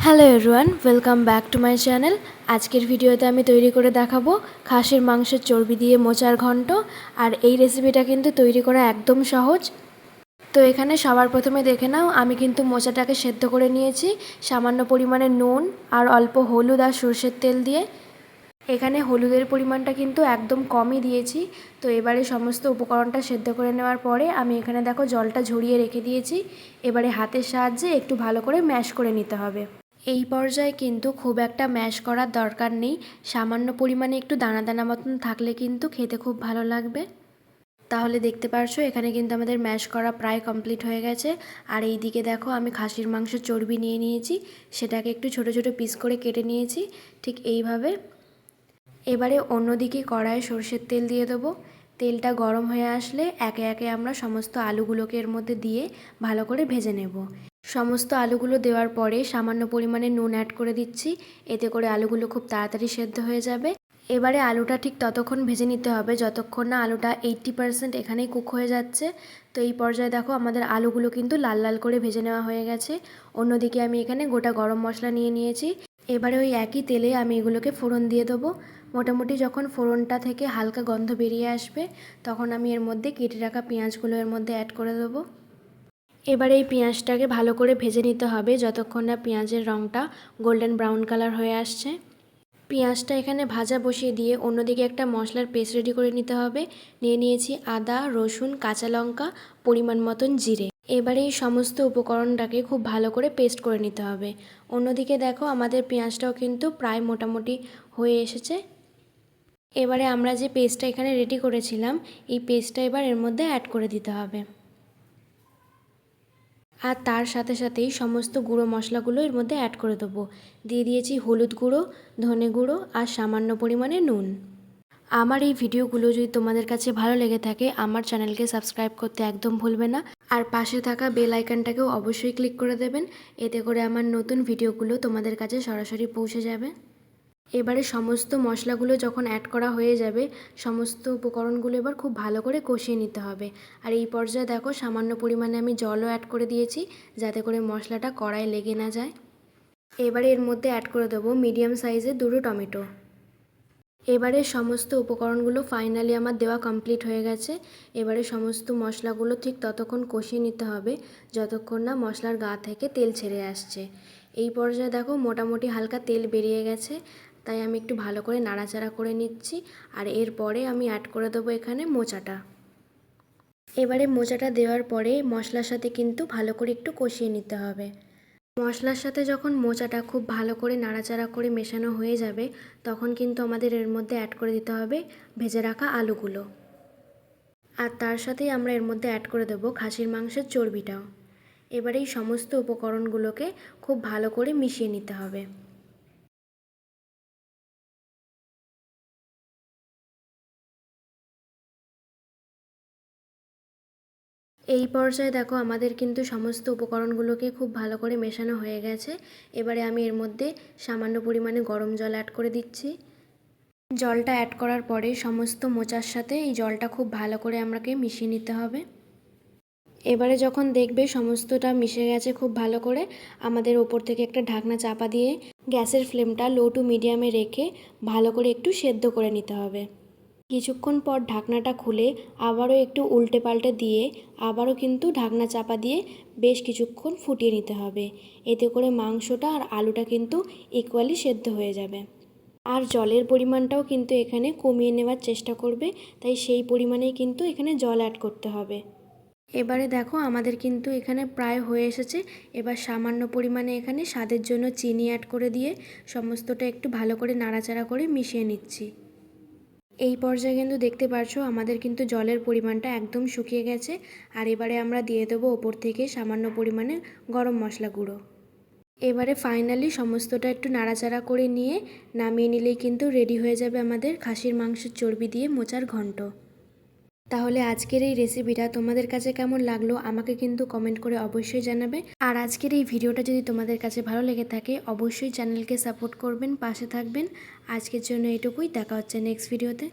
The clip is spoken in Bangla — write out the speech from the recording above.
Hello everyone, welcome back to my channel. আজকের ভিডিওতে আমি তৈরি করে দেখাবো খাসির মাংসের চর্বি দিয়ে মোচার ঘন্ট। আর এই রেসিপিটা কিন্তু তৈরি করা একদম সহজ। তো এখানে সবার প্রথমে দেখে নাও, আমি কিন্তু মোচাটাকে সেদ্ধ করে নিয়েছি সামান্য পরিমাণে নুন আর অল্প হলুদ আর সরষের তেল দিয়ে। এখানে হলুদের পরিমাণটা কিন্তু একদম কমই দিয়েছি। তো এবারে সমস্ত উপকরণটা সেদ্ধ করে নেওয়ার পরে আমি এখানে দেখো জলটা ঝরিয়ে রেখে দিয়েছি। এবারে হাতের সাহায্যে একটু ভালো করে ম্যাশ করে নিতে হবে। এই পর্যায়ে কিন্তু খুব একটা ম্যাশ করার দরকার নেই, সামান্য পরিমাণে একটু দানা দানা মতন থাকলে কিন্তু খেতে খুব ভালো লাগবে। তাহলে দেখতে পারছো এখানে কিন্তু আমাদের ম্যাশ করা প্রায় কমপ্লিট হয়ে গেছে। আর এই দিকে দেখো আমি খাসির মাংসের চর্বি নিয়ে নিয়েছি, সেটাকে একটু ছোট ছোট পিস করে কেটে নিয়েছি ঠিক এইভাবে। এবারে অন্যদিকে কড়াইয়ে সরষের তেল দিয়ে দেবো। তেলটা গরম হয়ে আসলে একে একে আমরা সমস্ত আলুগুলোকে এর মধ্যে দিয়ে ভালো করে ভেজে নেব। সমস্ত আলুগুলো দেওয়ার পরে সামান্য পরিমাণে নুন অ্যাড করে দিচ্ছি, এতে করে আলুগুলো খুব তাড়াতাড়ি সেদ্ধ হয়ে যাবে। এবারে আলুটা ঠিক ততক্ষণ ভেজে নিতে হবে যতক্ষণ না আলুটা 80% এখানেই কুক হয়ে যাচ্ছে। তো এই পর্যায়ে দেখো আমাদের আলুগুলো কিন্তু লাল লাল করে ভেজে নেওয়া হয়ে গেছে। অন্যদিকে আমি এখানে গোটা গরম মশলা নিয়ে নিয়েছি। এবারে ওই একই তেলে আমি এগুলোকে ফোড়ন দিয়ে দেবো। মোটামুটি যখন ফোড়নটা থেকে হালকা গন্ধ বেরিয়ে আসবে তখন আমি এর মধ্যে কেটে রাখা পেঁয়াজগুলো এর মধ্যে অ্যাড করে দেবো। এবার এই পেঁয়াজটাকে ভালো করে ভেজে নিতে হবে যতক্ষণ না পেঁয়াজের রঙটা গোল্ডেন ব্রাউন কালার হয়ে আসছে। পেঁয়াজটা এখানে ভাজা বসিয়ে দিয়ে অন্যদিকে একটা মশলার পেস্ট রেডি করে নিতে হবে। নিয়ে নিয়েছি আদা, রসুন, কাঁচা লঙ্কা, পরিমাণ মতন জিরে। এবারে এই সমস্ত উপকরণটাকে খুব ভালো করে পেস্ট করে নিতে হবে। অন্যদিকে দেখো আমাদের পেঁয়াজটাও কিন্তু প্রায় মোটামুটি হয়ে এসেছে। এবারে আমরা যে পেস্টটা এখানে রেডি করেছিলাম এই পেস্টটা এবার এর মধ্যে অ্যাড করে দিতে হবে। আর তার সাথে সাথেই সমস্ত গুঁড়ো মশলাগুলো এর মধ্যে অ্যাড করে দেবো। দিয়ে দিয়েছি হলুদ গুঁড়ো, ধনে গুঁড়ো আর সামান্য পরিমাণে নুন। আমার এই ভিডিওগুলো যদি তোমাদের কাছে ভালো লেগে থাকে আমার চ্যানেলকে সাবস্ক্রাইব করতে একদম ভুলবে না। আর পাশে থাকা বেল আইকনটাকেও অবশ্যই ক্লিক করে দেবেন, এতে করে আমার নতুন ভিডিওগুলো তোমাদের কাছে সরাসরি পৌঁছে যাবে। এবারে সমস্ত মশলাগুলো যখন অ্যাড করা হয়ে যাবে সমস্ত উপকরণগুলো এবার খুব ভালো করে কষিয়ে নিতে হবে। আর এই পর্যায়ে দেখো সামান্য পরিমাণে আমি জলও অ্যাড করে দিয়েছি যাতে করে মশলাটা কড়ায় লেগে না যায়। এবারে এর মধ্যে অ্যাড করে দেবো মিডিয়াম সাইজের 2টো টমেটো। এবারে সমস্ত উপকরণগুলো ফাইনালি আমার দেওয়া কমপ্লিট হয়ে গেছে। এবারে সমস্ত মশলাগুলো ঠিক ততক্ষণ কষিয়ে নিতে হবে যতক্ষণ না মশলার গা থেকে তেল ছেড়ে আসছে। এই পর্যায়ে দেখো মোটামুটি হালকা তেল বেরিয়ে গেছে, তাই আমি একটু ভালো করে নাড়াচাড়া করে নিচ্ছি। আর এরপরে আমি অ্যাড করে দেবো এখানে মোচাটা। এবারে মোচাটা দেওয়ার পরে মশলার সাথে কিন্তু ভালো করে একটু কষিয়ে নিতে হবে। মশলার সাথে যখন মোচাটা খুব ভালো করে নাড়াচাড়া করে মেশানো হয়ে যাবে তখন কিন্তু আমাদের এর মধ্যে অ্যাড করে দিতে হবে ভেজে রাখা আলুগুলো। আর তার সাথেই আমরা এর মধ্যে অ্যাড করে দেবো খাসির মাংসের চর্বিটাও। এবার এই সমস্ত উপকরণগুলোকে খুব ভালো করে মিশিয়ে নিতে হবে। এই পর্যায়ে দেখো আমাদের কিন্তু সমস্ত উপকরণগুলোকে খুব ভালো করে মেশানো হয়ে গেছে। এবারে আমি এর মধ্যে সামান্য পরিমাণে গরম জল অ্যাড করে দিচ্ছি। জলটা অ্যাড করার পরে সমস্ত মোচার সাথে এই জলটা খুব ভালো করে আমাকে মিশিয়ে নিতে হবে। এবারে যখন দেখবে সমস্তটা মিশে গেছে খুব ভালো করে, আমাদের ওপর থেকে একটা ঢাকনা চাপা দিয়ে গ্যাসের ফ্লেমটা লো টু মিডিয়ামে রেখে ভালো করে একটু সেদ্ধ করে নিতে হবে। কিছুক্ষণ পর ঢাকনাটা খুলে আবারও একটু উল্টে পাল্টে দিয়ে আবারও কিন্তু ঢাকনা চাপা দিয়ে বেশ কিছুক্ষণ ফুটিয়ে নিতে হবে। এতে করে মাংসটা আর আলুটা কিন্তু ইকুয়ালি সেদ্ধ হয়ে যাবে। আর জলের পরিমাণটাও কিন্তু এখানে কমিয়ে নেওয়ার চেষ্টা করবে, তাই সেই পরিমাণেই কিন্তু এখানে জল অ্যাড করতে হবে। এবারে দেখো আমাদের কিন্তু এখানে প্রায় হয়ে এসেছে। এবার সামান্য পরিমাণে এখানে স্বাদের জন্য চিনি অ্যাড করে দিয়ে সমস্তটা একটু ভালো করে নাড়াচাড়া করে মিশিয়ে নিচ্ছি। এই পর্যায়ে কিন্তু দেখতে পারছো আমাদের কিন্তু জলের পরিমাণটা একদম শুকিয়ে গেছে। আর এবারে আমরা দিয়ে দেবো ওপর থেকে সামান্য পরিমাণে গরম মশলা গুঁড়ো। এবারে ফাইনালি সমস্তটা একটু নাড়াচাড়া করে নিয়ে নামিয়ে নিলেই কিন্তু রেডি হয়ে যাবে আমাদের খাসির মাংসের চর্বি দিয়ে মোচার ঘন্ট। তাহলে আজকের এই রেসিপিটা তোমাদের কাছে কেমন লাগলো আমাকে কিন্তু কমেন্ট করে অবশ্যই জানাবে। আর আজকের এই ভিডিওটা যদি তোমাদের কাছে ভালো লেগে থাকে অবশ্যই চ্যানেলকে সাপোর্ট করবেন, পাশে থাকবেন। আজকের জন্য এটুকুই, দেখা হচ্ছে নেক্সট ভিডিওতে।